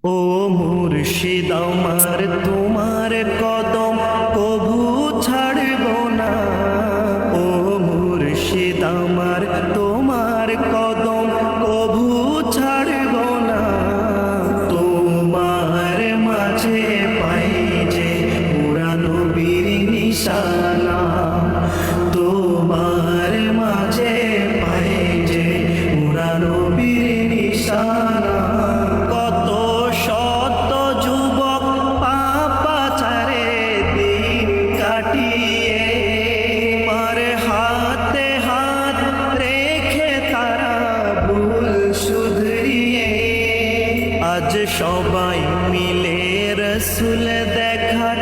ও মুর্শিদ আমার তোমার কদম কভু ছাড়ব না। ও মুর্শিদ আমার তোমার কদম কভু ছাড়ব না। তোমার মাঝে পাই যে পুরানো বীর নিশানা। তোমার মাঝে পাই যে পুরানো বীর নিশানা। কত শত যুবক পাপাচারে দিন কাটিয়ে মার হাতে হাত রেখে তারা ভুল শুধরিয়ে আজ সবাই মিলে রসুল দেখার